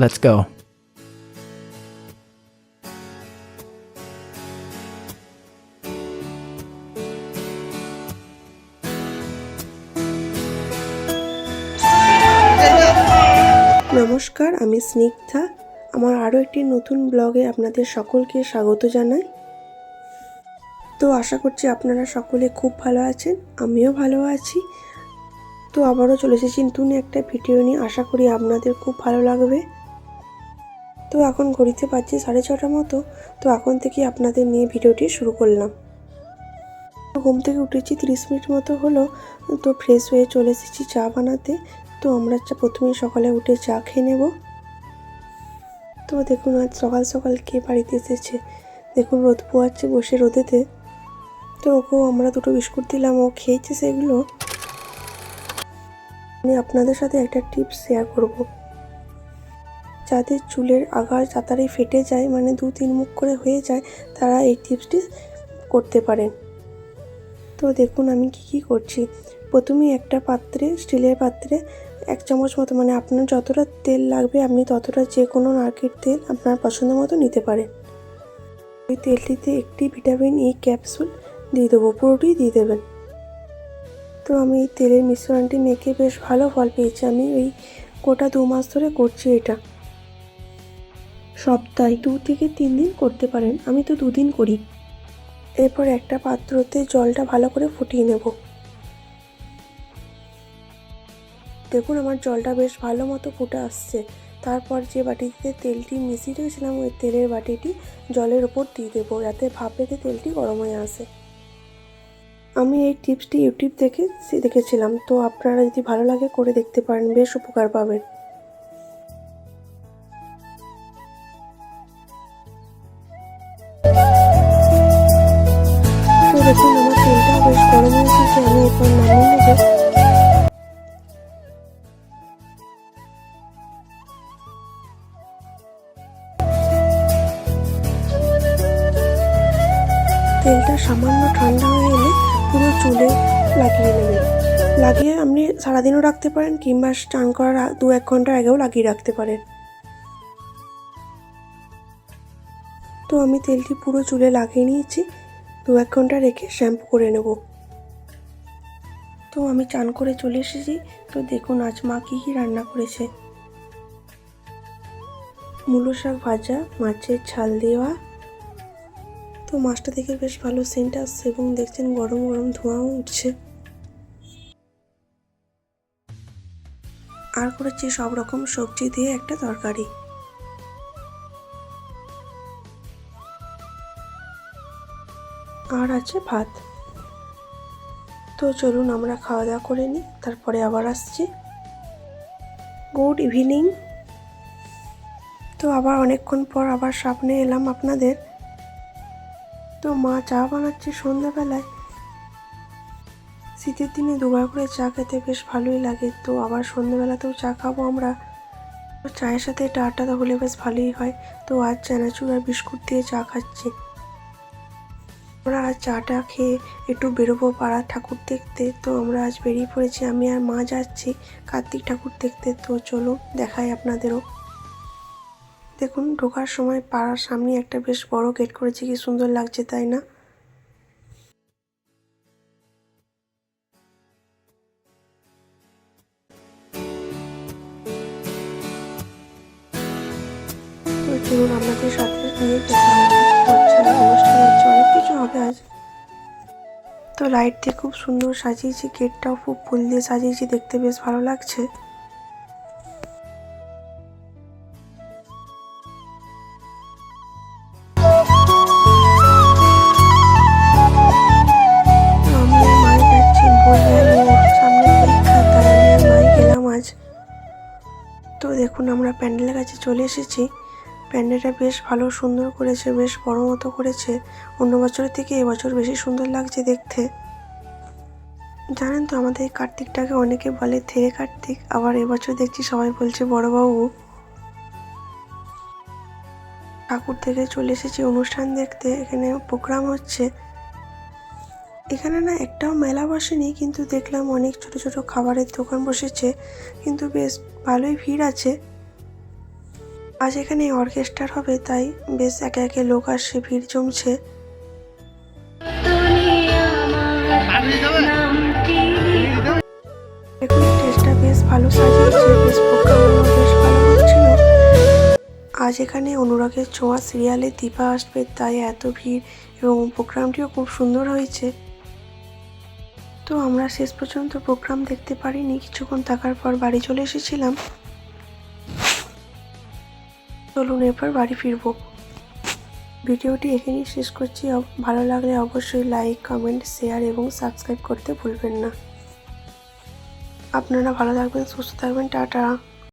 Let's go. নমস্কার, আমি স্নিগ্ধা। আমার আরও একটি নতুন ব্লগে আপনাদের সকলকে স্বাগত জানাই। তো আশা করছি আপনারা সকলে খুব ভালো আছেন, আমিও ভালো আছি। তো আবারও চলে এসেছি নতুন একটা ভিডিও নিয়ে, আশা করি আপনাদের খুব ভালো লাগবে। তো এখন ঘড়িতে বাজছে 6:30 মতো। তো এখন থেকে আপনাদের নিয়ে ভিডিওটি শুরু করলাম। ঘুম থেকে উঠেছি 30 মিনিট মতো হলো। তো ফ্রেশ হয়ে চলে এসেছি চা বানাতে। তো আমরা প্রথমেই সকালে উঠে চা খেয়ে নেব। তো দেখুন আজ সকাল সকাল কে বাড়িতে এসেছে, দেখুন রোদ পোয়াচ্ছে বসে রোদেতে। তো ওকেও আমরা দুটো বিস্কুট দিলাম, ও খেয়েছে সেগুলো। আমি আপনাদের সাথে একটা টিপস শেয়ার করব। যাদের চুলের আগা তাড়াতাড়ি ফেটে যায়, মানে 2-3 মুখ করে হয়ে যায়, তারা এই টিপসটি করতে পারেন। তো দেখুন আমি কি করছি। প্রথমেই একটা পাত্রে, স্টিলের পাত্রে 1 চামচ মতো, মানে আপনার যতটা তেল লাগবে আপনি ততটা যে কোনো নারকেল তেল আপনার পছন্দ মতো নিতে পারেন। ওই তেলটিতে একটি ভিটামিন ই ক্যাপসুল দিয়ে দেবো, পুরোটাই দিয়ে দেবেন। তো আমি এই তেলের মিশ্রণটি মেখে বেশ ভালো ফল পেয়েছি। আমি ওই গোটা 2 মাস ধরে করছি এটা। সপ্তাহে 2 থেকে 3 দিন করতে পারেন, আমি তো 2 দিন করি। এরপর একটা পাত্রতে জলটা ভালো করে ফুটিয়ে নেব। দেখুন আমার জলটা বেশ ভালো মতো ফুটে আসছে। তারপর যে বাটিতে তেলটি মিশিয়ে রেখেছিলাম ওই তেলের বাটিটি জলের ওপর দিয়ে দেবো, যাতে ভাপ রেখে তেলটি গরম হয়ে আসে। আমি এই টিপসটি ইউটিউব থেকে দেখেছিলাম। তো আপনারা যদি ভালো লাগে করে দেখতে পারেন, বেশ উপকার পাবেন। তো দেখুন আমার তেলটা বেশ গরম হয়ে এসেছে, আমি এরপর নামিয়ে নেব। তেলটা সামান্য ঠান্ডা হয়ে এলে পুরো চুলে লাগিয়ে নেবেন। লাগিয়ে আপনি সারাদিনও রাখতে পারেন, কিংবা স্নান করার 2-1 ঘন্টা আগেও লাগিয়ে রাখতে পারেন। তো আমি তেলটি পুরো চুলে লাগিয়ে নিয়েছি। 2-1 ঘন্টা রেখে শ্যাম্পু করে নেব। তো আমি চান করে চলে এসেছি। তো দেখুন আজ মা কী রান্না করেছে। মূলো শাক ভাজা, মাছের ঝাল দেওয়া। তো মাছটা দেখে বেশ ভালো সেন্ট আসছে এবং দেখছেন গরম গরম ধোঁয়াও উঠছে। আর করেছি সব রকম সবজি দিয়ে একটা তরকারি। আর আছে ভাত। তো চলুন আমরা খাওয়া দাওয়া করে নিই, তারপরে আবার আসছি। Good evening. তো আবার অনেকক্ষণ পর আবার সামনে এলাম আপনাদের। তো মা চা বানাচ্ছে সন্ধ্যাবেলায়। শীতের দিনে 2বার করে চা খেতে বেশ ভালোই লাগে। তো আবার সন্ধ্যাবেলাতেও চা খাবো আমরা। তো চায়ের সাথে এটা আটা হলে বেশ ভালোই হয়। তো আজ চানাচুর আর বিস্কুট দিয়ে চা খাচ্ছি। আমরা আজ চাটা খেয়ে একটু বেরোবো পাড়ার ঠাকুর দেখতে। তো আমরা আজ বেরিয়ে পড়েছি, আমি আর মা যাচ্ছি কার্তিক ঠাকুর দেখতে। তো চলো দেখাই আপনাদেরও। দেখুন ঢোকার সময় পাড়ার সামনে একটা বেশ বড় গেট করেছে, কি সুন্দর লাগছে তাই না। তো চলুন আপনাদের সাথে নিয়ে দেখা হচ্ছে, অনুষ্ঠান হচ্ছে, অনেক কিছু হবে আজ। তো লাইট দিয়ে খুব সুন্দর সাজিয়েছি, গেটটাও খুব ফুল দিয়ে সাজিয়েছি, দেখতে বেশ ভালো লাগছে। আমি আর মাই যাচ্ছি, বললেন ওর সামনে পরীক্ষা, তাই আমি আর মাই গেলাম আজ। তো দেখুন আমরা প্যান্ডেলের কাছে চলে এসেছি। প্যান্ডেলটা বেশ ভালো সুন্দর করেছে, বেশ বড় মতো করেছে। অন্য বছরের থেকে এবছর বেশি সুন্দর লাগছে দেখতে। জানেন তো আমাদের এই কার্তিকটাকে অনেকে বলে থেরে কার্তিক, আবার এবছর দেখছি সবাই বলছে বড়বাবু। ঠাকুর থেকে চলে এসেছি অনুষ্ঠান দেখতে, এখানে প্রোগ্রাম হচ্ছে। এখানে না একটাও মেলা বসেনি, কিন্তু দেখলাম অনেক ছোট ছোট খাবারের দোকান বসেছে, কিন্তু বেশ ভালোই ভিড় আছে। আজ এখানে অর্কেস্ট্রার হবে, তাই বেশ একে একে লোক আসছে, ভিড় জমছে। দেখুন স্টেজটা বেশ ভালো সাজিয়েছে, বেশ প্রোগ্রামগুলো বেশ ভালো হচ্ছিল। আজ এখানে অনুরাগের ছোঁয়া সিরিয়ালে দীপা আসবে, তাই এত ভিড় এবং প্রোগ্রামটিও খুব সুন্দর হয়েছে। তো আমরা শেষ পর্যন্ত প্রোগ্রাম দেখতে পারিনি, কিছুক্ষণ থাকার পর বাড়ি চলে এসেছিলাম। চলুন এরপর বাড়ি ফিরবো। ভিডিওটি এখানেই শেষ করছি। ভালো লাগলে অবশ্যই লাইক, কমেন্ট, শেয়ার এবং সাবস্ক্রাইব করতে ভুলবেন না। আপনারা ভালো থাকবেন, সুস্থ থাকবেন, টাটা।